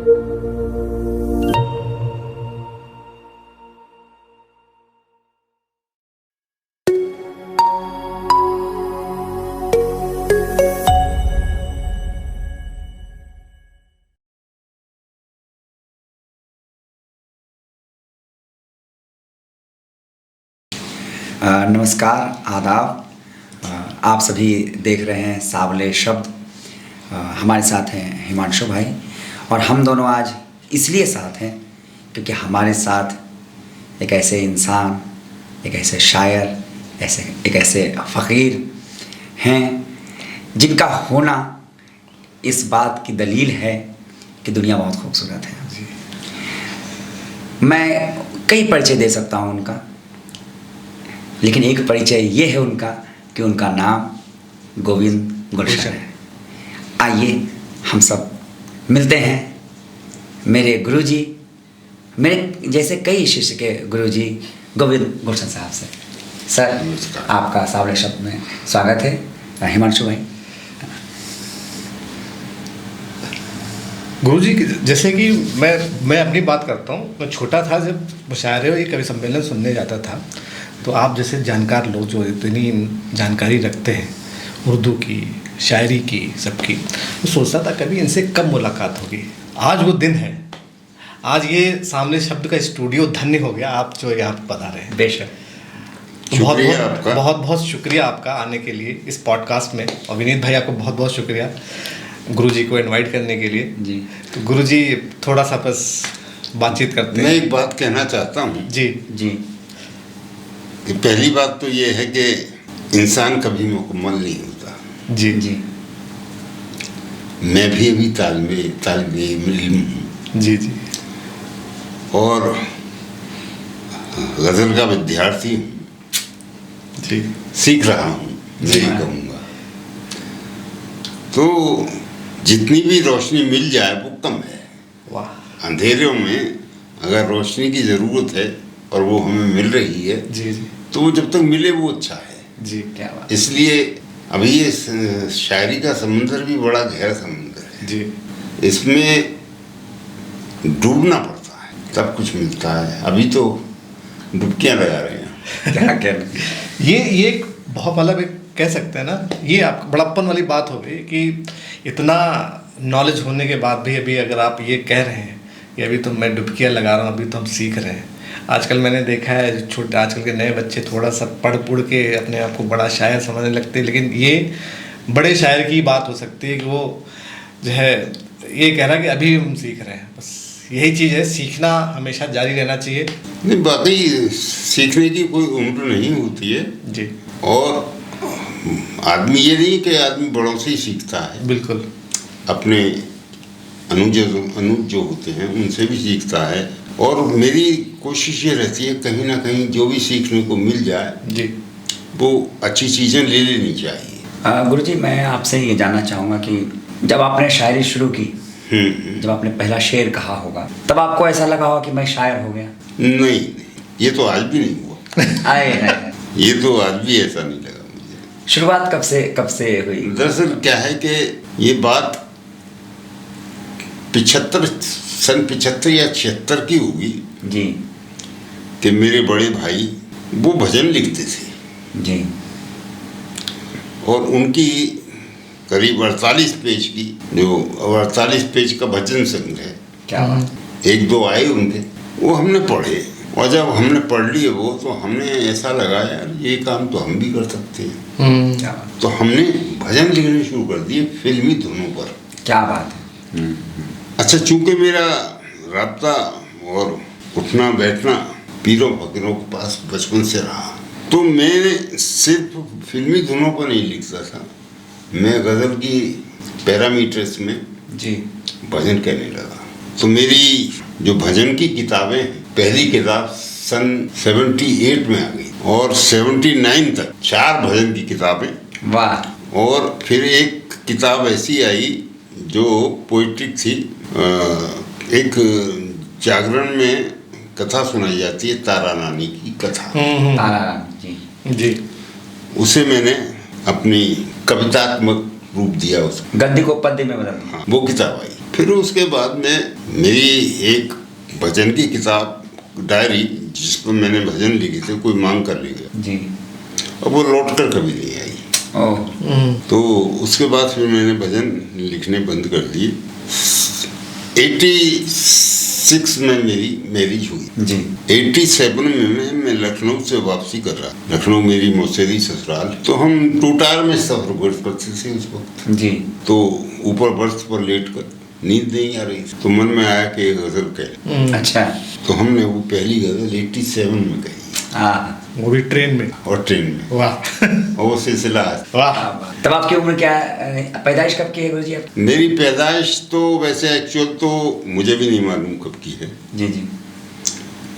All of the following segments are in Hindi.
नमस्कार, आदाब। आप सभी देख रहे हैं सावले शब्द। हमारे साथ हैं हिमांशु भाई, और हम दोनों आज इसलिए साथ हैं क्योंकि हमारे साथ एक ऐसे इंसान, एक ऐसे शायर, एक ऐसे फ़कीर हैं जिनका होना इस बात की दलील है कि दुनिया बहुत खूबसूरत है। मैं कई परिचय दे सकता हूँ उनका, लेकिन एक परिचय ये है उनका कि उनका नाम गोविंद गुलशन है। आइए हम सब मिलते हैं मेरे गुरुजी, मेरे जैसे कई शिष्य के गुरुजी गोविंद गुलशन साहब से। सर, आपका सावले शब्द में स्वागत है। हिमांशु भाई। गुरुजी, जैसे कि मैं अपनी बात करता हूँ। मैं छोटा था जब मुशायरे और ये कवि सम्मेलन सुनने जाता था, तो आप जैसे जानकार लोग जो इतनी जानकारी रखते हैं उर्दू की, शायरी की, सबकी, तो सोचता था कभी इनसे कब मुलाकात होगी। आज वो दिन है। आज ये सामने शब्द का स्टूडियो धन्य हो गया, आप जो यहाँ पर पधारे हैं। बेशक। बहुत बहुत शुक्रिया आपका आने के लिए इस पॉडकास्ट में। और विनीत भाई, आपको बहुत बहुत शुक्रिया गुरुजी को इनवाइट करने के लिए। जी। तो गुरुजी, थोड़ा सा बस बातचीत करते हैं। मैं एक बात कहना चाहता हूँ। जी जी। कि पहली बात तो ये है कि इंसान कभी मुकम्मल नहीं होता। जी जी। मैं भी अभी तालिबे इल्म हूँ। जी जी। और गज़ल का विद्यार्थी हूँ। जी। सीख रहा हूँ, मैं ये कहूँगा। तो जितनी भी रोशनी मिल जाए वो कम है। वाह। अंधेरों में अगर रोशनी की ज़रूरत है और वो हमें मिल रही है, जी जी, तो वो जब तक मिले वो अच्छा है। जी। क्या बात। इसलिए अभी ये शायरी का समंदर भी बड़ा गहरा समंदर है। जी। इसमें डूबना पड़ता है तब कुछ मिलता है। अभी तो डुबकियां लगा रहे हैं। क्या कहना। ये एक बहुत मतलब एक कह सकते हैं ना, ये आप बड़प्पन वाली बात हो गई कि इतना नॉलेज होने के बाद भी अभी अगर आप ये कह रहे हैं कि अभी तो मैं डुबकियां लगा रहा हूँ, अभी तो हम सीख रहे हैं। आजकल मैंने देखा है छोटे आजकल के नए बच्चे थोड़ा सा पढ़ के अपने आप को बड़ा शायर समझने लगते हैं, लेकिन ये बड़े शायर की बात हो सकती है कि वो जो है ये कह रहा है कि अभी हम सीख रहे हैं। बस यही चीज़ है, सीखना हमेशा जारी रहना चाहिए। नहीं, बाकी सीखने की कोई उम्र नहीं होती है। जी। और आदमी ये नहीं कि आदमी बड़ों से ही सीखता है, बिल्कुल। अपने अनुज जो होते हैं उनसे भी सीखता है। और मेरी कोशिश ये रहती है कहीं ना कहीं जो भी सीखने को मिल जाए जी, वो अच्छी चीज़ें ले लेनी चाहिए। गुरुजी, मैं आपसे ये जानना चाहूँगा कि जब आपने शायरी शुरू की, जब आपने पहला शेर कहा होगा, तब आपको ऐसा लगा होगा कि मैं शायर हो गया? नहीं, ये तो आज भी नहीं हुआ। आए ये तो आज भी ऐसा नहीं लगा मुझे। शुरुआत कब से हुई? दरअसल क्या है कि ये बात 75 या 76 की होगी जी। कि मेरे बड़े भाई वो भजन लिखते थे जी। और उनकी करीब 48 पेज की, जो 48 पेज का भजन संग्रह है। क्या बात। एक दो आए उनके, वो हमने पढ़े। और जब हमने पढ़ लिए वो, तो हमने ऐसा लगा यार ये काम तो हम भी कर सकते हैं। क्या बात। तो हमने भजन लिखने शुरू कर दिए फिल्मी धुनों पर। क्या बात है। अच्छा, चूंकि मेरा राब्ता और उठना बैठना पीरों फकीरों के पास बचपन से रहा, तो मैं सिर्फ फिल्मी धुनों पर नहीं लिखता था। मैं गज़ल की पैरामीटर्स में जी भजन कहने लगा। तो मेरी जो भजन की किताबें हैं, पहली किताब सन 78 में आ गई और 79 तक 4 भजन की किताबें। वाह। और फिर एक किताब ऐसी आई जो पोइट्रिक थी। एक जागरण में कथा सुनाई जाती है, तारा नानी की कथा। तारा रानी जी। जी। उसे मैंने अपनी कवितात्मक रूप दिया उसको। गद्दी को पद्य में बदल दिया। हाँ, वो किताब आई। फिर उसके बाद में मेरी एक भजन की किताब, डायरी, जिस पर मैंने भजन लिखे थे, कोई मांग कर ले गया जी। अब वो लौट कर कभी नहीं आई। ओह। तो उसके बाद फिर मैंने भजन लिखने बंद कर दिए। 86 में मेरी मैरिज हुई जी। 87 में मैं लखनऊ से वापसी कर रहा। लखनऊ मेरी मौसेरी ससुराल। तो हम टूटार में सफर करते थे उस वक्त। जी। तो ऊपर बर्थ पर लेट कर नींद नहीं आ रही थी, तो मन में आया कि एक गजल कह। अच्छा। तो हमने वो पहली गजल 87 में कही, हाँ। वो भी ट्रेन में। और ट्रेन में। वाह। और वो सिलसिला है। वाह। तब आपकी उम्र क्या, पैदाइश कब की है गुरुजी आप? मेरी पैदाइश तो वैसे एक्चुअल तो मुझे भी नहीं मालूम कब की है, जी जी।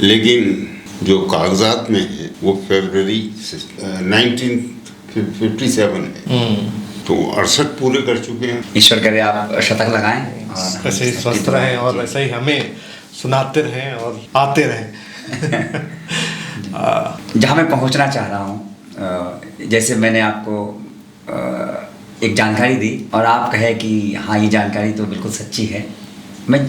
लेकिन जो कागजात में है वो फरवरी 1957 है। तो 68 पूरे कर चुके हैं। ईश्वर करे आप शतक लगाएं और ऐसे ही स्वस्थ रहें और वैसे ही हमें सुनाते रहें और आते रहें। जहाँ मैं पहुँचना चाह रहा हूँ, जैसे मैंने आपको एक जानकारी दी और आप कहे कि हाँ ये जानकारी तो बिल्कुल सच्ची है, मैं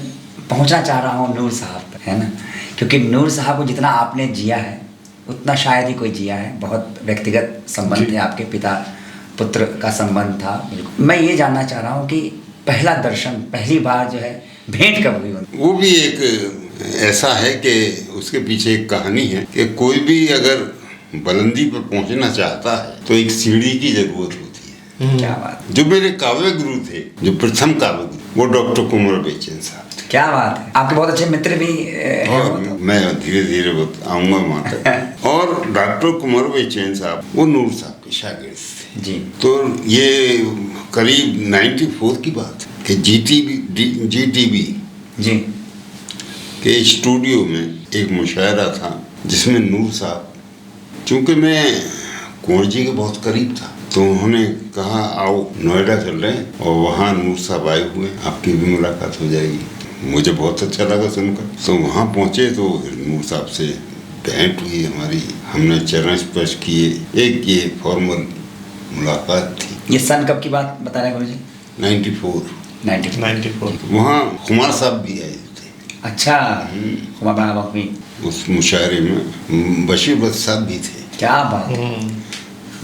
पहुँचना चाह रहा हूँ नूर साहब तक, है ना, क्योंकि नूर साहब को जितना आपने जिया है उतना शायद ही कोई जिया है। बहुत व्यक्तिगत संबंध थे, आपके पिता पुत्र का संबंध था। बिल्कुल मैं ये जानना चाह रहा हूँ कि पहला दर्शन, पहली बार जो है भेंट कब हुई उनकी? वो भी एक ऐसा है कि उसके पीछे एक कहानी है कि कोई भी अगर बुलंदी पर पहुंचना चाहता है तो एक सीढ़ी की जरूरत होती है। क्या बात, जो मेरे काव्य गुरु थे, जो प्रथम काव्य गुरु, वो डॉक्टर कुंवर बेचैन साहब थे। क्या बात है। आपके बहुत अच्छे मित्र भी हैं वो और तो। मैं धीरे धीरे आऊँगा वहाँ तक। और डॉक्टर कुंवर बेचैन साहब वो नूर साहब के शागिर्द थे। जी। तो ये करीब 94 की बात है कि जीटीवी जी। के स्टूडियो में एक मुशायरा था जिसमें नूर साहब, चूँकि मैं कुंवर जी के बहुत करीब था, तो उन्होंने कहा आओ नोएडा चल रहे हैं और वहाँ नूर साहब आए हुए, आपकी भी मुलाकात हो जाएगी। मुझे बहुत अच्छा लगा सुनकर। तो वहाँ पहुँचे तो नूर साहब से भेंट हुई हमारी, हमने चरण स्पर्श किए, एक ये फॉर्मल मुलाकात थी। ये सन कब की बात बता रहे हैं गुरुजी? 94। 94। वहाँ कुमार साहब भी आए थे। अच्छा। खुमा बखवी। उस मुशायरे में बशीर बख्श साहब भी थे। क्या बात,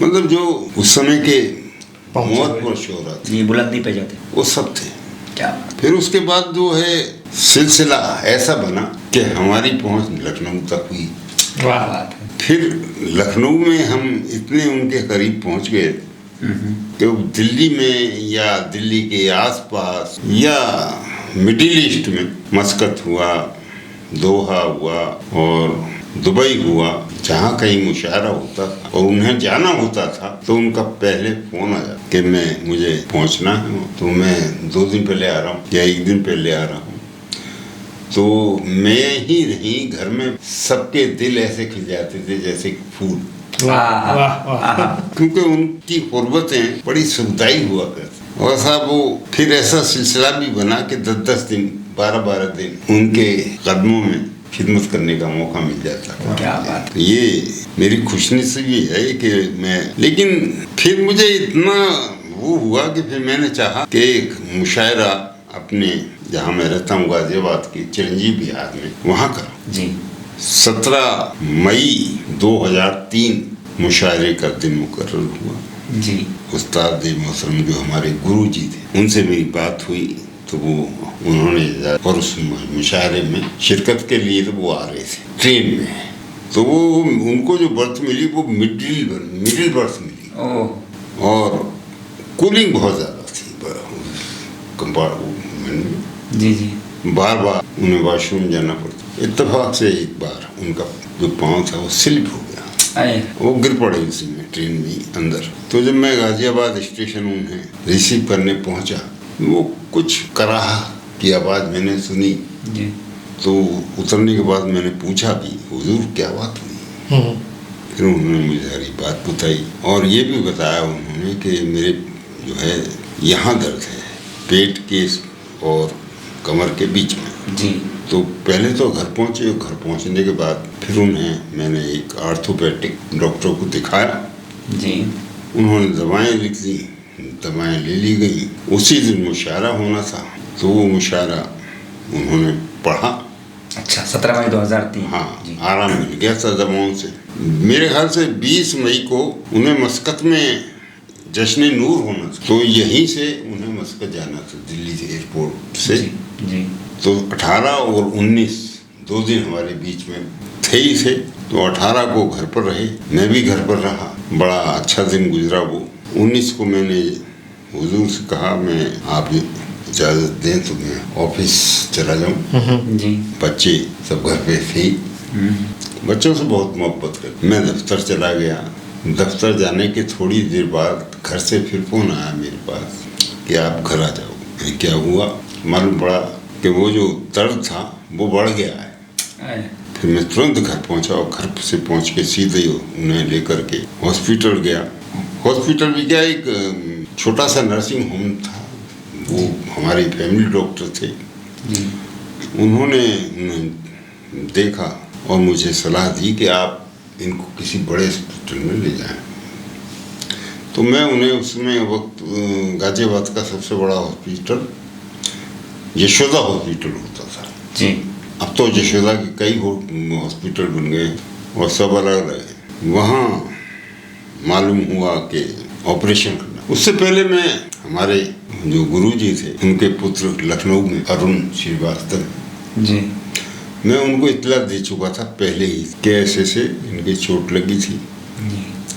मतलब जो उस समय के पहुंचे मौत हुए। पर शोहरत, ये बुलंदी पे जो थे। वो सब थे। क्या बात। फिर उसके बाद जो है सिलसिला ऐसा बना कि हमारी पहुंच लखनऊ तक हुई। क्या वाह। बात है। फिर लखनऊ में हम इतने उनके करीब पहुंच गए कि वो दिल्ली में या दिल्ली के आसपास या मिडिल ईस्ट में मस्कत हुआ, दोहा हुआ और दुबई हुआ, जहाँ कहीं मुशायरा होता था और उन्हें जाना होता था तो उनका पहले फोन आया कि मुझे पहुँचना है, तो मैं 2 दिन पहले आ रहा हूँ या 1 दिन पहले आ रहा हूँ। तो मैं ही नहीं, घर में सबके दिल ऐसे खिल जाते थे जैसे फूल, वाह वाह वाह। क्योंकि उनकी कुर्बतें बड़ी सुखदाई हुआ करती। और साहब वो फिर ऐसा सिलसिला भी बना कि 10-10 दिन 12-12 दिन उनके कदमों में खिदमत करने का मौका मिल जाता था। क्या बात। तो ये मेरी खुशनसीबी है कि मैं, लेकिन फिर मुझे इतना वो हुआ कि फिर मैंने चाहा कि एक मुशायरा अपने जहाँ मैं रहता हूँ गाजियाबाद के चिरंजीव बिहार में, वहाँ करूँ। जी। 17 मई 2003 मुशायरे का दिन मुकर्रर हुआ। जी। उस्ताद मोहतरम जो हमारे गुरु जी थे, उनसे मेरी बात हुई तो वो उन्होंने, और उस मुशायरे में शिरकत के लिए तो वो आ रहे थे ट्रेन में, तो वो उनको जो बर्थ मिली वो मिडिल बर्थ मिली। ओह। और कूलिंग बहुत ज़्यादा थी कंपार्टमेंट में। जी जी। बार बार उन्हें वॉशरूम जाना पड़ता। इत्तेफाक से एक बार उनका जो पाँव था वो स्लिप हो गया, अरे। वो गिर पड़े उसी में, ट्रेन में अंदर। तो जब मैं गाजियाबाद स्टेशन उन्हें रिसीव करने पहुंचा, वो कुछ कराह की आवाज़ मैंने सुनी। जी। तो उतरने के बाद मैंने पूछा भी, हुजूर क्या बात हुई? फिर उन्होंने मुझे सारी बात बताई और ये भी बताया उन्होंने कि मेरे जो है यहाँ दर्द है, पेट के और कमर के बीच में। जी। तो पहले तो घर पहुँचे, घर पहुँचने के बाद फिर उन्हें मैंने एक आर्थोपैडिक डॉक्टर को दिखाया। जी। उन्होंने दवाएं लिख दी दवाएं ले ली गई। उसी दिन मुशायरा होना था, तो वो मुशायरा उन्होंने पढ़ा। अच्छा, 17 मई 2003। हाँ, जी। आराम मिल गया था दवाओं से। मेरे ख्याल से 20 मई को उन्हें मस्कत में जश्न नूर होना था, तो यहीं से उन्हें मस्कत जाना था दिल्ली से एयरपोर्ट से। जी, जी। तो 18 और 19 2 दिन हमारे बीच में थे ही थे। तो 18 को घर पर रहे, मैं भी घर पर रहा, बड़ा अच्छा दिन गुजरा वो। 19 को मैंने हुजूर से कहा मैं आप इजाज़त दें तो मैं ऑफिस चला जाऊं। जी। बच्चे सब घर पे थे, बच्चों से बहुत मोहब्बत कर। मैं दफ्तर चला गया। दफ्तर जाने के थोड़ी देर बाद घर से फिर फोन आया मेरे पास कि आप घर आ जाओ। मैंने क्या हुआ? मालूम पड़ा कि वो जो दर्द था वो बढ़ गया है। फिर मैं तुरंत घर पहुंचा और घर से पहुंच के सीधे उन्हें लेकर के हॉस्पिटल गया। हॉस्पिटल भी क्या, एक छोटा सा नर्सिंग होम था। वो हमारे फैमिली डॉक्टर थे। उन्होंने देखा और मुझे सलाह दी कि आप इनको किसी बड़े हॉस्पिटल में ले जाएं। तो मैं उन्हें उसमें वक्त गाजियाबाद का सबसे बड़ा हॉस्पिटल यशोदा हॉस्पिटल होता था। जी। अब तो यशोदा के कई हॉस्पिटल बन गए और सब अलग अलग हैं। वहाँ मालूम हुआ कि ऑपरेशन करना। उससे पहले मैं हमारे जो गुरुजी थे उनके पुत्र लखनऊ में अरुण श्रीवास्तव जी, मैं उनको इत्तला दे चुका था पहले ही कि ऐसे से इनकी चोट लगी थी,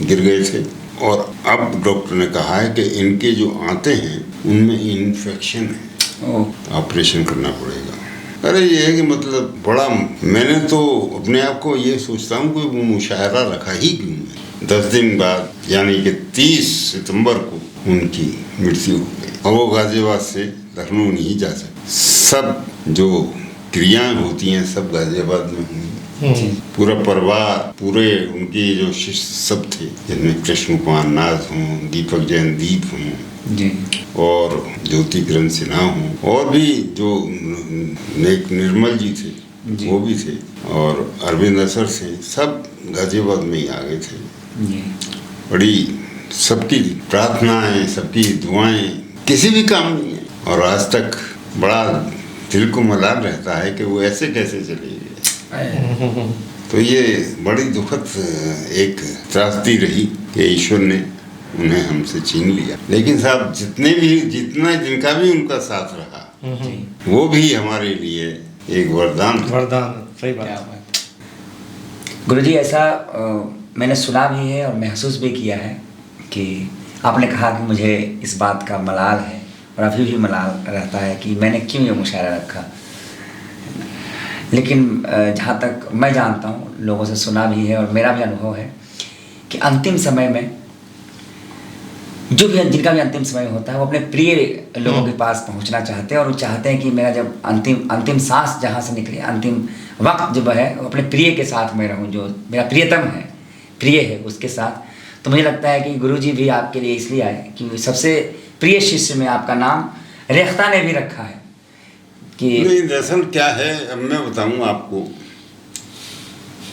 गिर गए थे। और अब डॉक्टर ने कहा है कि इनके जो आंते हैं उनमें इन्फेक्शन है, ऑपरेशन करना पड़ेगा। अरे ये है कि मतलब बड़ा, मैंने तो अपने आप को ये सोचता हूँ कि वो मुशायरा रखा ही क्यों है। 10 दिन बाद यानी कि 30 सितंबर को उनकी मृत्यु हो गई और वो गाजियाबाद से लखनऊ नहीं जा सकते। सब जो क्रियाएं होती हैं सब गाजियाबाद में हुई। पूरा परिवार, पूरे उनके जो शिष्य सब थे, जिनमें कृष्ण कुमार नाथ हों, दीपक जैन दीप हों जी, और ज्योति किरण सिन्हा हों, और भी जो नेक निर्मल जी थे वो भी थे, और अरविंद असर थे, सब गाजियाबाद में ही आ गए थे। जी। बड़ी सबकी प्रार्थनाएं, सबकी दुआएं किसी भी काम नहीं है। और आज तक बड़ा दिल को मलाल रहता है कि वो ऐसे कैसे चले गए। तो ये बड़ी दुखद एक त्रासदी रही कि ईश्वर ने उन्हें हमसे छीन लिया। लेकिन साहब जिनका भी उनका साथ रहा वो भी हमारे लिए एक वरदान। सही बात। गुरुजी, ऐसा मैंने सुना भी है और महसूस भी किया है कि आपने कहा कि मुझे इस बात का मलाल है और अभी भी मलाल रहता है कि मैंने क्यों ये मुशायरा रखा। लेकिन जहाँ तक मैं जानता हूँ, लोगों से सुना भी है और मेरा भी अनुभव है कि अंतिम समय में जो भी जिनका भी अंतिम समय होता है वो अपने प्रिय लोगों के पास पहुंचना चाहते हैं और वो चाहते हैं कि मेरा जब अंतिम सांस जहाँ से निकले, अंतिम वक्त जब है वो अपने प्रिय के साथ मैं रहूं, जो मेरा प्रियतम है, प्रिय है, उसके साथ। तो मुझे लगता है कि गुरुजी भी आपके लिए इसलिए आए कि सबसे प्रिय शिष्य में आपका नाम रेख्ता ने भी रखा है कि नहीं, दरअसल क्या है, अब मैं बताऊं आपको,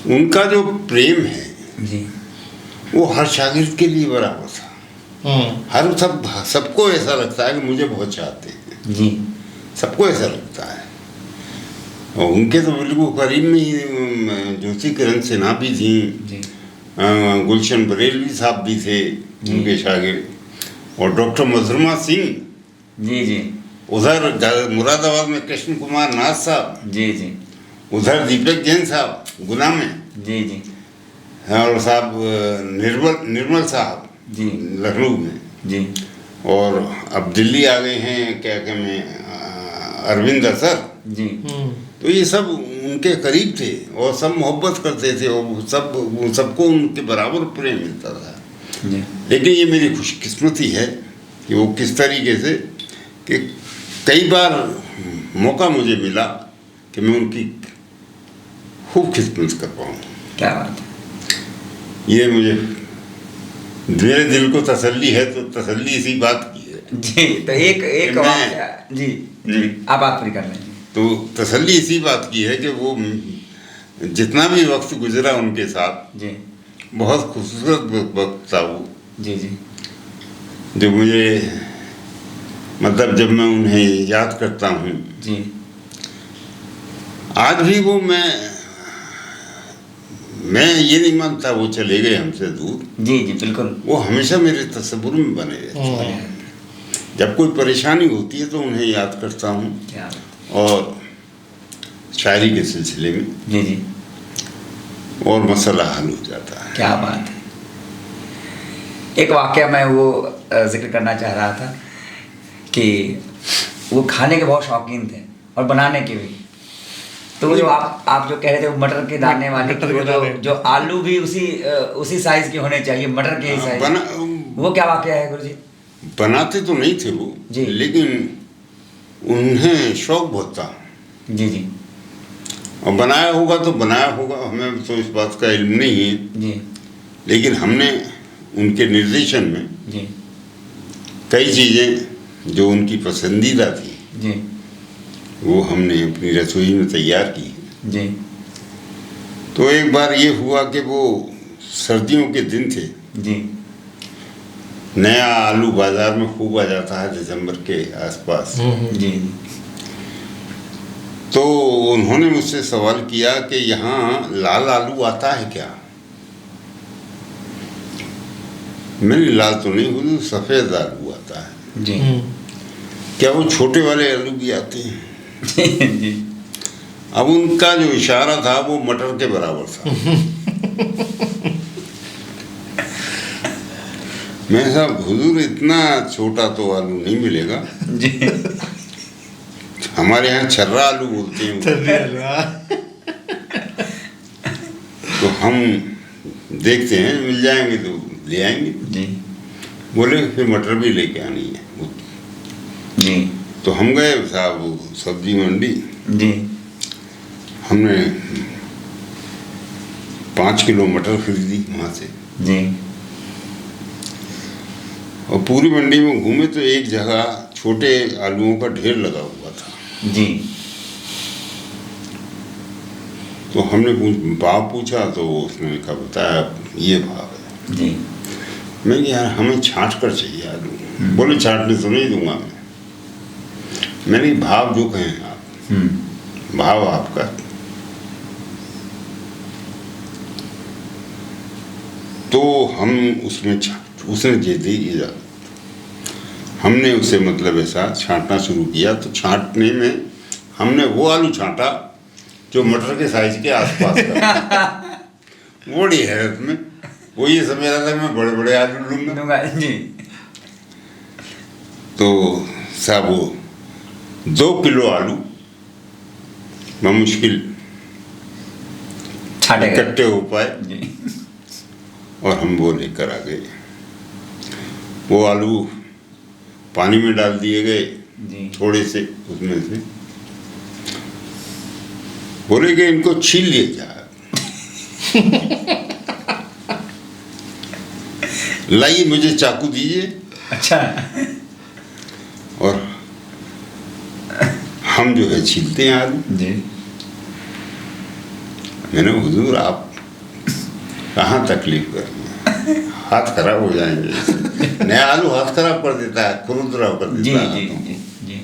उनका जो प्रेम है जी, वो हर शागिर्द के लिए बराबर था। हर सबको ऐसा लगता है कि मुझे बहुत चाहते हैं जी, सबको ऐसा लगता है। और उनके तो बिल्कुल करीब में ही ज्योति किरण सिन्हा भी थी जी, गुलशन बरेलवी साहब भी थे उनके शागिर्द, और डॉक्टर मधुरमा सिंह जी, जी, उधर मुरादाबाद में कृष्ण कुमार नाथ साहब, जी, जी, उधर दीपक जैन साहब गुना में, जी, जी, और साहब निर्मल साहब जी, लखनऊ में, जी, और अब दिल्ली आ गए हैं क्या में अरविंद असर जी, तो ये सब उनके करीब थे और सब मोहब्बत करते थे और सबको उनके बराबर प्रेम मिलता था। जी। लेकिन ये मेरी खुशकिस्मती है कि वो किस तरीके से कि कई बार मौका मुझे मिला कि मैं उनकी खूब खिदमत कर पाऊँ। क्या बात है। ये मुझे मेरे दिल को तसल्ली है, तो तसल्ली इसी बात की है। जी, तो एक वाक़या जी, आप बात पूरी कर लें। तो तसल्ली इसी बात की है कि वो जितना भी वक्त गुजरा उनके साथ जी, बहुत खूबसूरत वक्त था वो। जी, जी, जो मुझे मतलब जब मैं उन्हें याद करता हूँ जी आज भी वो मैं ये नहीं मानता वो चले गए हमसे दूर। जी जी बिल्कुल। वो हमेशा मेरे तस्वुर में बने रहते हैं। जब कोई परेशानी होती है तो उन्हें याद करता हूँ क्या और शायरी के सिलसिले में जी जी और मसला हल हो जाता है। क्या बात है। एक वाकया मैं वो जिक्र करना चाह रहा था कि वो खाने के बहुत शौकीन थे और बनाने के भी। तो वो जो आप जो कह रहे थे वो मटर के दाने वाले मटर के वो दाने। जो आलू भी उसी साइज के होने चाहिए, मटर के ही हाँ, साइज। वो क्या वाकया है गुरुजी? बनाते तो नहीं थे वो जी। लेकिन उन्हें शौक बहुत था जी जी और बनाया होगा तो बनाया होगा, हमें तो इस बात का इल्म नहीं है। जी लेकिन हमने उनके निर्देशन में जी कई चीज़ें जो उनकी पसंदीदा थी जी वो हमने अपनी रसोई में तैयार की। जी तो एक बार ये हुआ कि वो सर्दियों के दिन थे, जी नया आलू बाजार में खूब आ जाता है दिसंबर के आसपास। जी तो उन्होंने मुझसे सवाल किया कि यहाँ लाल आलू आता है क्या? मैंने लाल तो नहीं बोली, सफ़ेद आलू आता है। जी क्या वो छोटे वाले आलू भी आते हैं? जी अब उनका जो इशारा था वो मटर के बराबर था। मैं साहब हुजूर इतना छोटा तो आलू नहीं मिलेगा, जी हमारे यहाँ छर्रा आलू बोलते हैं। तो हम देखते हैं मिल जाएंगे तो ले आएंगे। जी बोले फिर मटर भी लेके आनी है। जी तो हम गए साहब वो सब्जी मंडी, जी हमने 5 किलो मटर खरीदी वहाँ से जी और पूरी मंडी में घूमे तो एक जगह छोटे आलूओं का ढेर लगा हुआ था। जी तो हमने भाव पूछा तो उसने कहा बताया ये भाव है। जी मैं यार हमें छांट कर चाहिए आलू। बोले छांटने तो नहीं दूंगा मैंने भाव जो कहें आप, भाव आपका। तो हम उसमें उसने दे दी इजाज़त। हमने उसे मतलब ऐसा छांटना शुरू किया। तो छांटने में हमने वो आलू छांटा जो मटर के साइज के आसपास का। बड़ी हैरत में वो ये समझ रहा था मैं बड़े बड़े आलू लूँगा। जी तो साहब वो 2 किलो आलू मुश्किल छाटे गए। इकट्ठे हो पाए जी और हम वो लेकर आ गए। वो आलू पानी में डाल दिए गए जी थोड़े से, उसमें से बोले कि इनको छील लिया जाए। लाइए मुझे चाकू दीजिए। अच्छा और हम जो है छीलते हैं आलू। जी मैंने हुजूर आप कहाँ तकलीफ कर रही हैं, हाथ खराब हो जाएंगे। नया आलू हाथ खराब कर देता है, खुरदुरा कर जी देता है। जी जी जी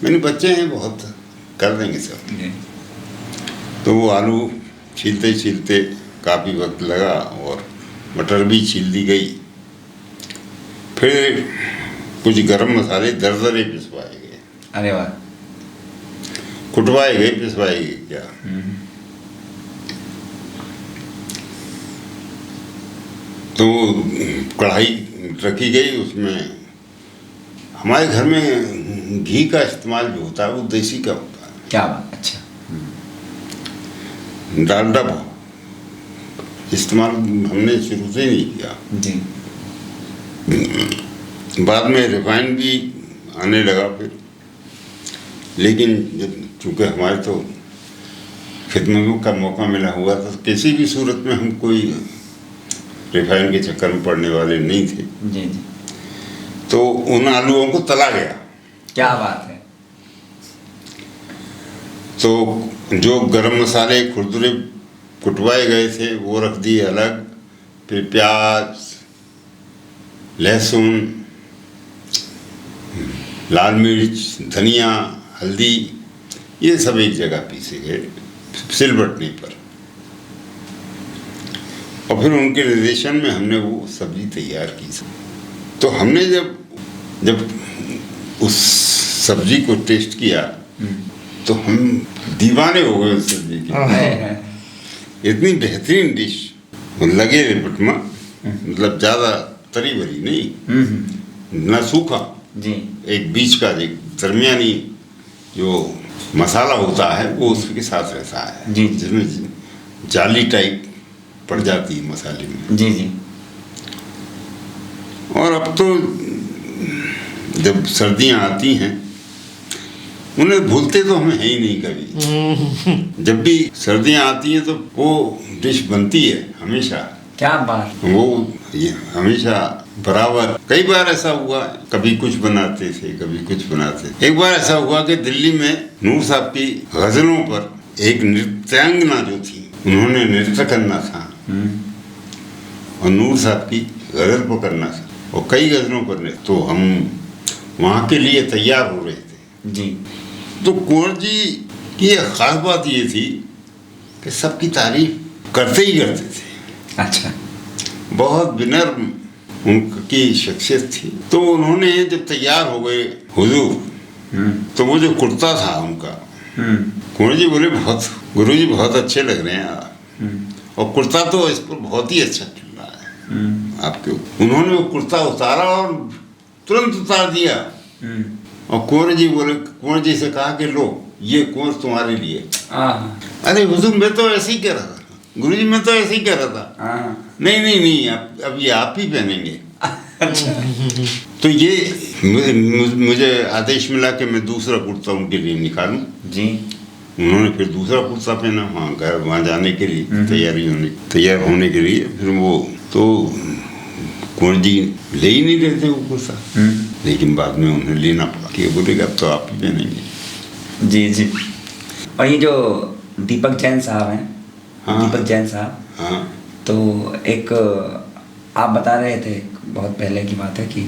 मैंने बच्चे हैं बहुत, कर देंगे सब। जी तो वो आलू छीलते छीलते काफ़ी वक्त लगा और मटर भी छील दी गई। फिर कुछ गरम मसाले दरदरे पिसवाए गए, अरे वाह। कुटवाए गए, पिसवाए गए क्या। तो कढ़ाई रखी गई, उसमें हमारे घर में घी का इस्तेमाल जो होता है वो देसी का होता है। क्या बात, अच्छा। डालडा इस्तेमाल हमने शुरू से नहीं किया। जी बाद में रिफाइन भी आने लगा फिर, लेकिन जब चूँकि हमारे तो खिदमतों का मौका मिला हुआ था, किसी भी सूरत में हम कोई रिफाइन के चक्कर में पड़ने वाले नहीं थे। जी जी तो उन आलूओं को तला गया। क्या बात है। तो जो गरम मसाले खुरदुरे कुटवाए गए थे वो रख दिए अलग। फिर प्याज, लहसुन, लाल मिर्च, धनिया, हल्दी, ये सब एक जगह पीसे गए सिलबट्टे पर, और फिर उनके निर्देशन में हमने वो सब्जी तैयार की। तो हमने जब उस सब्जी को टेस्ट किया तो हम दीवाने हो गए उस सब्जी की। इतनी बेहतरीन डिश लगे रिपटमा, मतलब ज़्यादा तरी भरी नहीं, ना सूखा जी, एक बीच का एक दरमियानी जो मसाला होता है वो उसके साथ रहता है जी। जिसमें जाली टाइप पड़ जाती है मसाले में। जी जी। और अब तो जब सर्दियां आती हैं उन्हें भूलते तो हम है ही नहीं कभी। जब भी सर्दियां आती हैं तो वो डिश बनती है हमेशा। क्या बात। वो ये हमेशा बराबर। कई बार ऐसा हुआ, कभी कुछ बनाते थे कभी कुछ बनाते। एक बार ऐसा हुआ कि दिल्ली में नूर साहब की गजलों पर एक नृत्यांगना जो थी उन्होंने नृत्य करना था, और नूर साहब की गजल पर करना था, और कई गजलों पर नृत्य। तो हम वहाँ के लिए तैयार हो रहे थे जी। तो कुंवर जी की एक खास बात ये थी कि सबकी तारीफ करते ही करते थे। अच्छा। बहुत विनम्र उनकी शख्सियत थी। तो उन्होंने जब तैयार हो गए हुजूर, तो वो जो कुर्ता था उनका, कुंवर जी बोले बहुत गुरु जी बहुत अच्छे लग रहे हैं आप, और कुर्ता तो इस पर बहुत ही अच्छा खिल रहा है आपके। उन्होंने वो कुर्ता उतारा और तुरंत उतार दिया, और कुंवर जी बोले, कुंवर जी से कहा कि लो ये कुंवर तुम्हारे लिए। अरे हुजूर मैं तो ऐसे ही कह रहा था, गुरु जी मैं तो ऐसे ही कह रहा था। नहीं नहीं नहीं, अब ये आप ही पहनेंगे। अच्छा। तो ये मुझे आदेश मिला कि मैं दूसरा कुर्ता उनके लिए निकालूं जी। उन्होंने फिर दूसरा कुर्ता पहना वहाँ जाने के लिए, तैयार होने के लिए। फिर वो तो कुंवर जी ले ही नहीं रहे थे वो कुर्ता, लेकिन बाद में उन्हें लेना पड़ा कि बोलेगा अब तो आप ही पहनेंगे। जी जी। और ये जो दीपक जैन साहब हैं, हाँ। दीपक जैन साहब, हाँ तो एक आप बता रहे थे बहुत पहले की बात है कि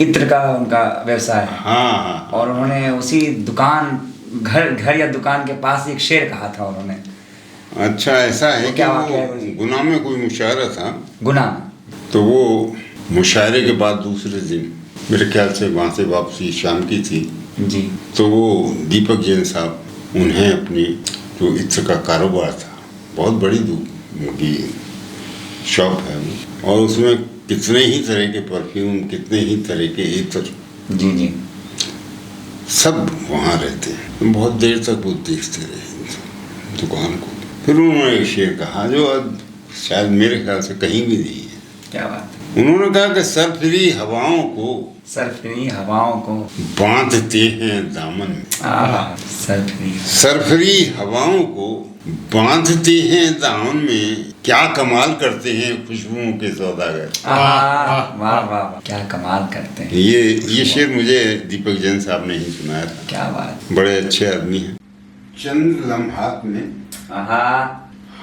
इत्र का उनका व्यवसाय है। हाँ हाँ। और उन्होंने उसी दुकान घर या दुकान के पास एक शेर कहा था उन्होंने। अच्छा ऐसा है क्या कि वाकया है वो जी? गुना में कोई मुशायरा था, गुना। तो वो मुशायरे के बाद दूसरे दिन मेरे ख्याल से वहाँ से वापसी शाम की थी जी। तो वो दीपक जैन साहब उन्हें अपनी जो इत्र का कारोबार था, बहुत बड़ी उनकी शॉप है वो, और उसमें कितने ही तरह के परफ्यूम, कितने ही तरह के इत्र, जी जी, सब वहाँ रहते हैं। बहुत देर तक वो देखते रहे दुकान को। फिर उन्होंने एक शेर कहा जो अब शायद मेरे ख्याल से कहीं भी नहीं है। क्या बात है। उन्होंने कहा कि सरफिरी हवाओं को सरफरी हवाओं को बांधते हैं दामन में। सरफरी। सरफरी हवाओं को बांधते हैं दामन में, क्या कमाल करते हैं खुशबुओं के सौदागर। वाह वाह वाह, क्या कमाल करते हैं। ये शेर मुझे दीपक जैन साहब ने ही सुनाया था। क्या बात। बड़े अच्छे आदमी हैं। चंद लम्हात में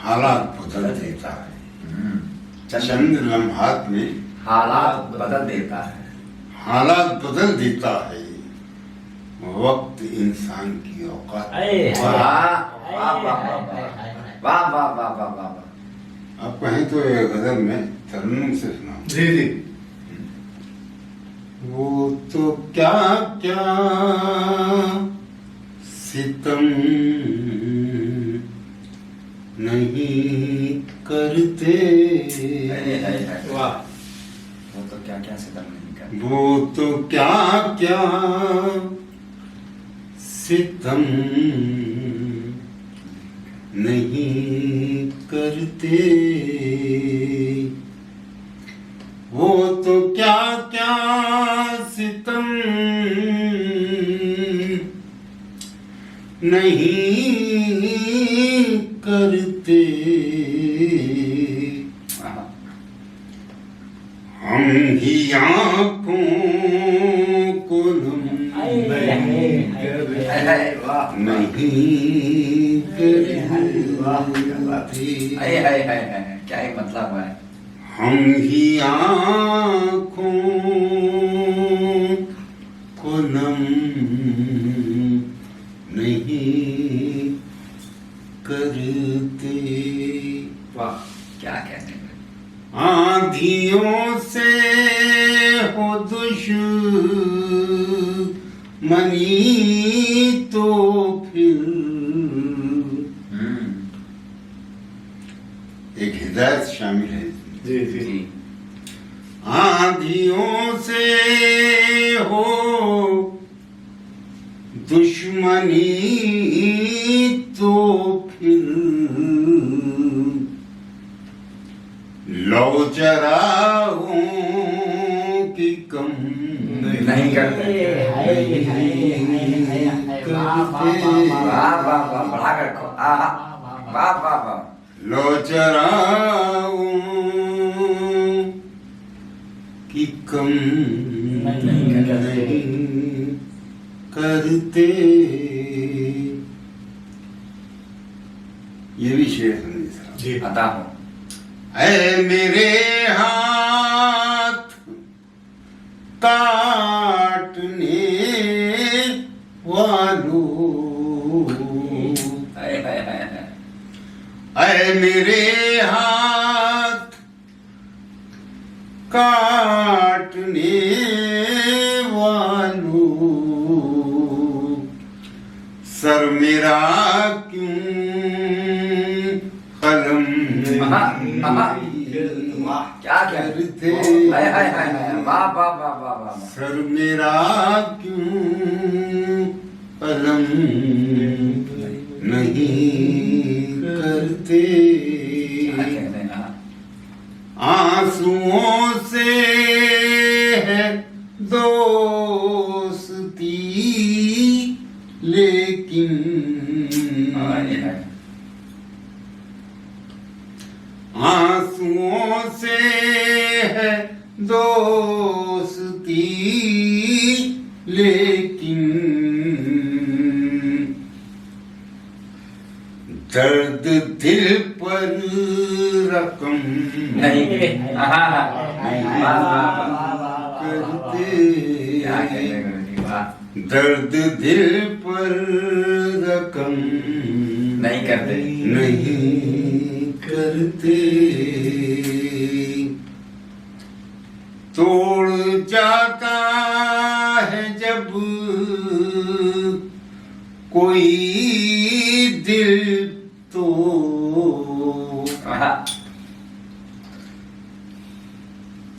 हालात बदल देता है, चंद लम्हात में हालात बदल देता है, हालात बदल देता है, वक्त इंसान की औकात। वाह वाह वाह वाह वाह वाह वाह वाह। आप कहें तो ये गजल में तरन्नुम से सुना। जी जी। वो तो क्या क्या सितम नहीं करते, वाह। वो तो क्या क्या सितम नहीं करते, वो तो क्या क्या सितम नहीं करते, वो तो क्या क्या सितम नहीं करते, हम ही आँखों को नम नहीं करते, क्या ही मतलब है। हम ही आँखों को नम नहीं करते। वाह, क्या कहते हैं। आंधियों से हो दुश्मनी तो फिर एक हिदायत शामिल है। जी जी जी। आंधियों से हो दुश्मनी तो फिर लौ चराओं की कम नहीं करते। वाह वाह वाह, बढ़ा कर रखो। वाह वाह वाह। लौ चराओं की कम नहीं करते। ये भी शेर सुनिए साहब। जी अता हो। ऐ मेरे हाथ काटने वालों, हाय हाय हाय हाय। ऐ मेरे हाथ काटने वालों, सर मेरा क्यों कलम क्या करते। हाय हाय हाय हाय। वाह वाह वाह वाह वाह। सर मेरा क्यों कलम नहीं करते। क्या कहते हैं। आंसुओं से है दोस्ती लेकिन हाय हाय। आंसुओं से है दोस्ती लेकिन दर्द दिल पर रकम नहीं। वाह वाह वाह। करते। क्या कहते हैं गुरुजी। वाह। दर्द दिल पर रकम नहीं करते। नहीं करते। तोड़ जाता है जब कोई दिल तो वाह।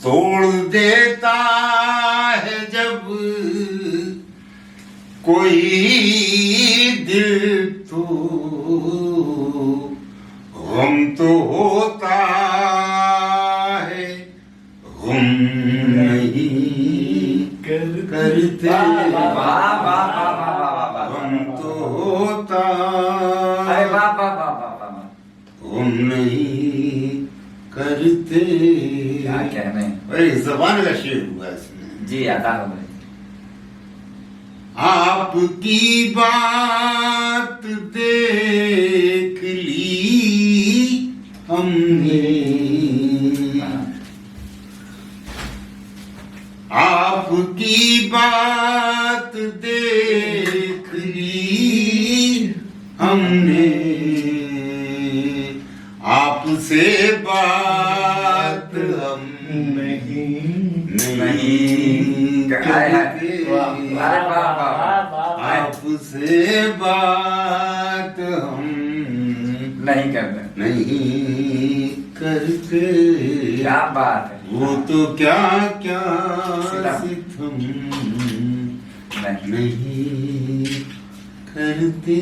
तोड़ देता है जब कोई दिल तो गम तो होता है, गम नहीं करते। वाह वाह वाह वाह वाह वाह। गम तो होता अरे वाह वाह वाह वाह वाह। गम नहीं करते। क्या कहने। अरे जबान का शेर हुआ इसमें। जी आता हो गुरुजी। आपकी बात देख ली हमने, आपकी बात देख ली हमने, आपसे बात हम नहीं करते। वाह वाह वाह। आपसे बात हम नहीं करते। नहीं करते। क्या बात है। वो तो क्या क्या सितम। सितम नहीं। नहीं करते।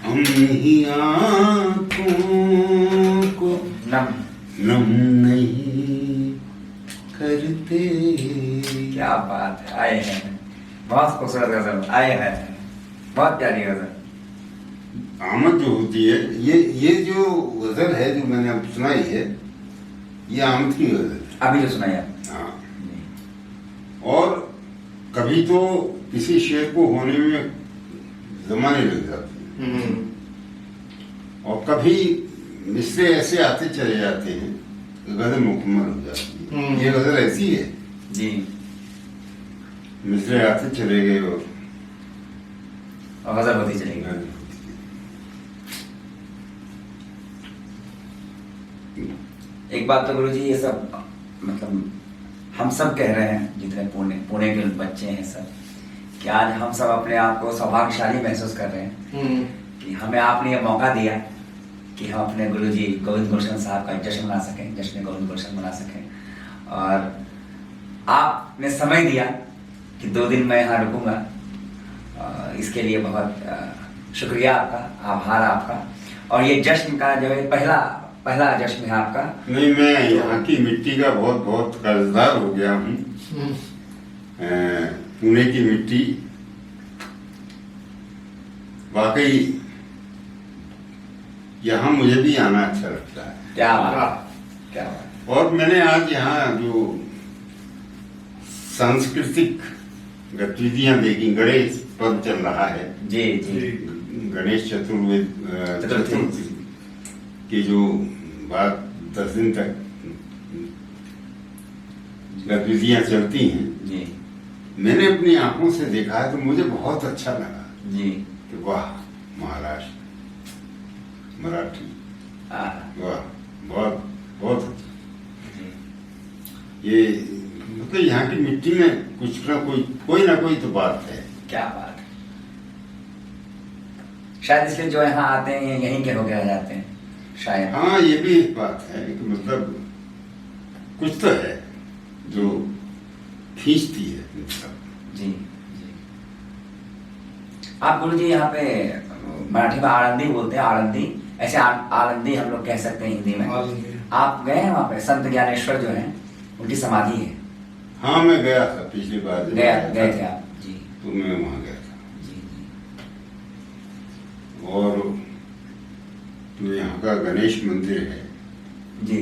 हम ही आँखों को नम। नम नहीं करते। क्या बात है। आए हैं। बहुत खूबसूरत गजल। आए हैं। बहुत प्यारी गजल। आमद जो होती है, ये जो गजल है जो मैंने अब सुनाई है, ये आमद की गजल है। अभी जो सुनाई आप। हाँ। और कभी तो किसी शेर को होने में जमाने लग जाते हैं, और कभी मिसरे ऐसे आते चले जाते हैं कि गजल मुकम्मल हो जाती है। ये गजल ऐसी है, जी। मिसरे आते चले गए और और गजल होती चलेगी। एक बात तो गुरुजी, ये सब मतलब हम सब कह रहे हैं, जितने पुणे के बच्चे हैं सब, कि आज हम सब अपने आप को सौभाग्यशाली महसूस कर रहे हैं कि हमें आपने ये मौका दिया कि हम अपने गुरुजी गोविंद गुलशन साहब का जश्न मना सकें, जश्न गोविंद गुलशन मना सकें। और आपने समय दिया कि 2 दिन मैं यहाँ रुकूंगा, इसके लिए बहुत शुक्रिया आपका, आभार आपका। और ये जश्न का जो है पहला जश्न है आपका। नहीं, मैं यहाँ की मिट्टी का बहुत बहुत कर्जदार हो गया हूँ। पुणे की मिट्टी वाकई, यहाँ मुझे भी आना अच्छा लगता है। क्या बात, क्या बात। और मैंने आज यहाँ जो सांस्कृतिक गतिविधियां देखी, गणेश पर्व चल रहा है जी जी, गणेश चतुर्थी की जो बात 10 दिन तक गतिविधियां चलती हैं जी, मैंने अपनी आंखों से देखा है तो मुझे बहुत अच्छा लगा जी। कि वाह महाराष्ट्र, मराठी, वाह बहुत बहुत अच्छा। ये मतलब यहाँ की मिट्टी में कुछ ना कोई ना कोई तो बात है। क्या बात है। शायद इसलिए जो यहाँ आते हैं यहीं के होके रह जाते हैं शायद। हाँ, ये भी एक बात है कि मतलब कुछ तो है जो खींचती है मतलब। जी जी। आप गुरु जी यहाँ पे मराठी में आनंदी बोलते हैं, आनंदी, ऐसे आनंदी हम लोग कह सकते हैं हिंदी में। आप गए हैं वहाँ पे? संत ज्ञानेश्वर जो हैं उनकी समाधि है। हाँ, मैं गया था पिछली बार गए थे आप जी? तो मैं वहाँ गया था जी जी। और तो यहाँ का गणेश मंदिर है जी,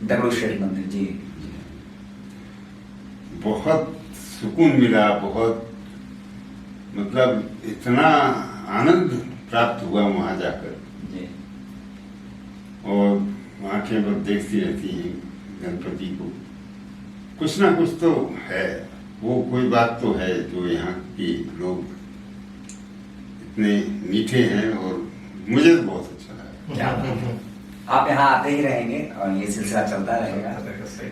दगड़ू शेठ मंदिर जी। बहुत सुकून मिला, बहुत मतलब इतना आनंद प्राप्त हुआ वहाँ जाकर। जी। और आंखें बस देखती रहती हैं गणपति को। कुछ ना कुछ तो है, वो कोई बात तो है जो यहाँ के लोग इतने मीठे हैं और मुझे तो बहुत अच्छा लगा। क्या बात है। आप यहाँ आते ही रहेंगे और ये सिलसिला चलता रहेगा।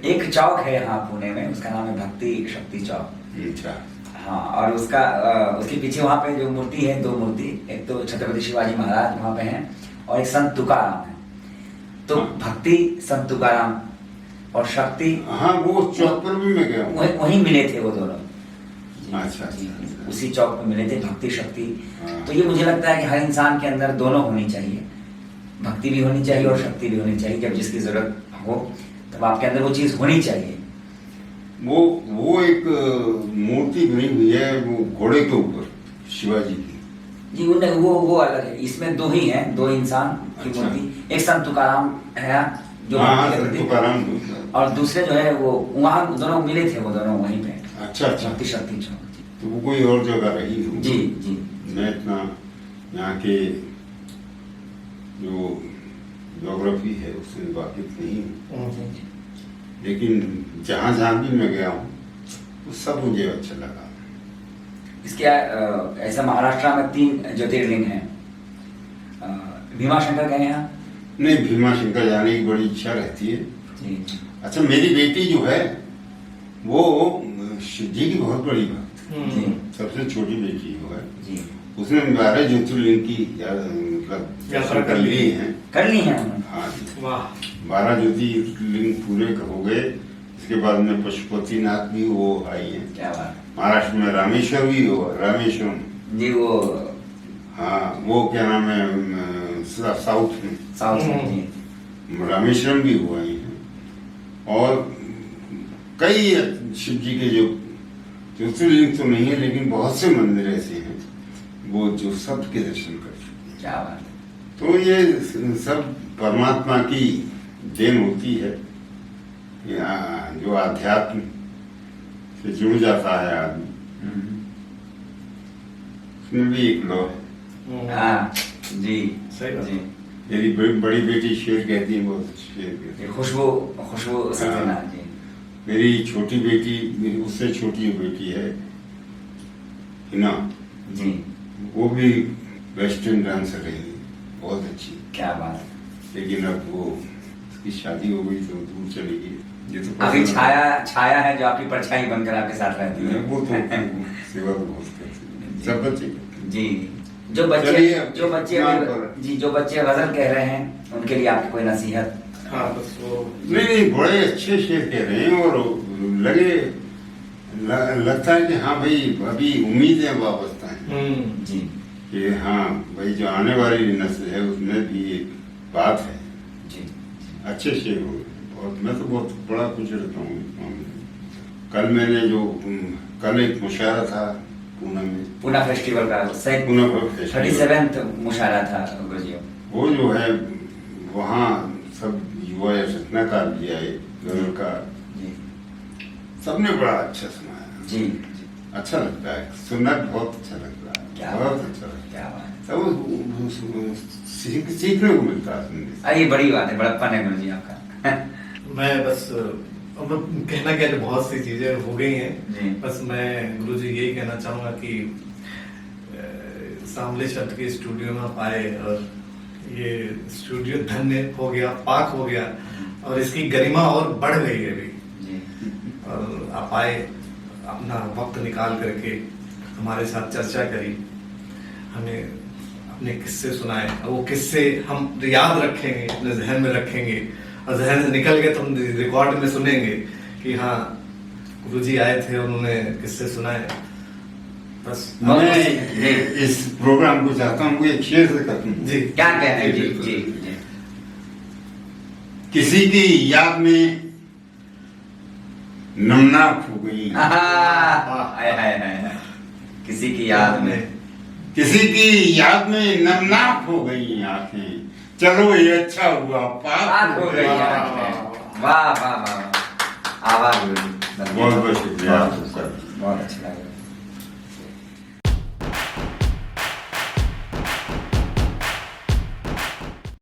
एक चौक है यहाँ पुणे में, उसका नाम है भक्ति शक्ति चौक। अच्छा। हाँ, और उसके पीछे वहाँ पे जो मूर्ति है, 2 मूर्ति, एक तो छत्रपति शिवाजी महाराज वहाँ पे हैं और एक संत तुकाराम है। तो भक्ति संत तुकाराम और शक्ति, हाँ, वो चौक पर भी मैं गया हूँ। वहीं मिले थे वो दोनों। अच्छा, उसी चौक पे मिले थे, भक्ति शक्ति। हाँ। तो ये मुझे लगता है कि हर इंसान के अंदर दोनों होनी चाहिए, भक्ति भी होनी चाहिए और शक्ति भी होनी चाहिए। जब जिसकी जरूरत हो तब आपके अंदर वो चीज होनी चाहिए। वो एक मूर्ति बनी हुई है वो घोड़े के ऊपर, शिवाजी की जी। उन्हें वो अलग है, इसमें 2 ही हैं, 2 इंसान की अच्छा। मूर्ति। एक संत तुकाराम है जो हाँ, भक्ति के प्रति, तुकाराम, और दूसरे जो है वो वहाँ दोनों मिले थे, वो दोनों वहीं पे। अच्छा अच्छा। भक्ति शक्ति चौक। तो वो कोई और जगह रही हो। जी जी। मैं इतना यहाँ के जो ज्योग्राफी है उससे वाकिफ नहीं हूँ, लेकिन जहाँ जहाँ भी मैं गया हूँ वो सब मुझे अच्छा लगा। इसके ऐसा महाराष्ट्र में 3 ज्योतिर्लिंग हैं। भीमाशंकर गए हैं आप? नहीं, भीमाशंकर जाने की बड़ी इच्छा रहती है। जी। अच्छा, मेरी बेटी जो है वो शिव जी की बहुत बड़ी भक्त, जी। सबसे छोटी बेटी जो है जी। उसने 12 ज्योतिर्लिंग की मतलब यात्रा कर ली है। कर ली है उन्होंने? हाँ जी, वाह। 12 ज्योतिर्लिंग पूरे हो गए। इसके बाद में पशुपतिनाथ भी वो आई है। क्या बात। महाराष्ट्र में रामेश्वर भी हुआ, रामेश्वरम जी, वो हाँ, वो क्या नाम है साउथ में, साउथ में जी। रामेश्वरम भी हुआ ही है। और कई शिव जी के जो ज्योतिर्लिंग तो नहीं है लेकिन बहुत से मंदिर ऐसे हैं वो जो सबके दर्शन कर चुके हैं। क्या बात। तो ये सब परमात्मा की देन होती है, जो आध्यात्म से जुड़ जाता है आदमी, उसमें भी एक लौ है। हाँ जी, सही बात। जी। मेरी बड़ी बेटी शेर कहती है, बहुत शेर कहती है। खुशबू सत्यनारायण जी। मेरी छोटी बेटी, मेरी उससे छोटी बेटी है हिना जी, वो भी वेस्टर्न डांसर रही, बहुत अच्छी। क्या बात है। लेकिन अब वो उसकी शादी हो गई तो दूर चली गई। ये तो अभी पसंद- छाया है जो आपकी परछाई बनकर आपके साथ रहती है। वो तो सेवा तो बहुत करती है, सब बच्चे करते हैं। जी, जो बच्चे चलिए, अब जो बच्चे इस्तेमाल पर- जी जो बच्चे गजल कह रहे हैं उनके लिए आपकी कोई नसीहत? हाँ बस वो नहीं, बड़े अच्छे शेर कह रहे हैं और लगे लगता है कि हाँ भाई अभी उम्मीदें वापस आए जी कि हाँ भाई जो आने वाली नस्ल है उसमें भी एक बात है। जी अच्छे शेर हो गए और मैं तो बहुत बड़ा खुश रहता हूँ इस मामले में। कल मैंने जो कल एक मुशायरा था पूना में, पूना फेस्टिवल का पूना फेस्टिवल। 37th मुशायरा था गुरुजी। वो जो है वहाँ सब युवा या रत्नाकार भी आए, गजल का जी सबने बड़ा अच्छा सुनाया। जी अच्छा लगता है, सुनना बहुत अच्छा लगता है, क्या बहुत बात अच्छा लगता है। क्या बात है। सब सीखने को मिलता है सुनने से। अरे ये बड़ी बात है, बड़प्पन है गुरुजी आपका। मैं बस अब कहना क्या है, बहुत सी चीजें हो गई जी। हैं। बस मैं गुरुजी यही कहना चाहूंगा कि सांवले शब्द के स्टूडियो में आप आए और ये स्टूडियो धन्य हो गया, पाक हो गया और इसकी गरिमा और बढ़ गई है अभी। जी और आप आए, अपना वक्त निकाल करके हमारे साथ चर्चा करी, हमें अपने किस्से सुनाए और वो किस्से हम याद रखेंगे, अपने जहन में रखेंगे और जहन से निकल गए तो हम रिकॉर्ड में सुनेंगे कि हाँ गुरुजी आए थे, उन्होंने किस्से सुनाए। बस मैं इस प्रोग्राम को चाहता हूँ एक शेर से खत्म। जी क्या कह रहे हैं? जी जी जी किसी की याद में नमनाक हो गई, हाय हाय हाय। किसी की याद में किसी की याद में नमनाक हो गई आंखें, चलो ये अच्छा हुआ बात पाक हो गई यार। वाह वाह वाह, आभार गुरुजी। बहुत बहुत शुक्रिया। बहुत अच्छा।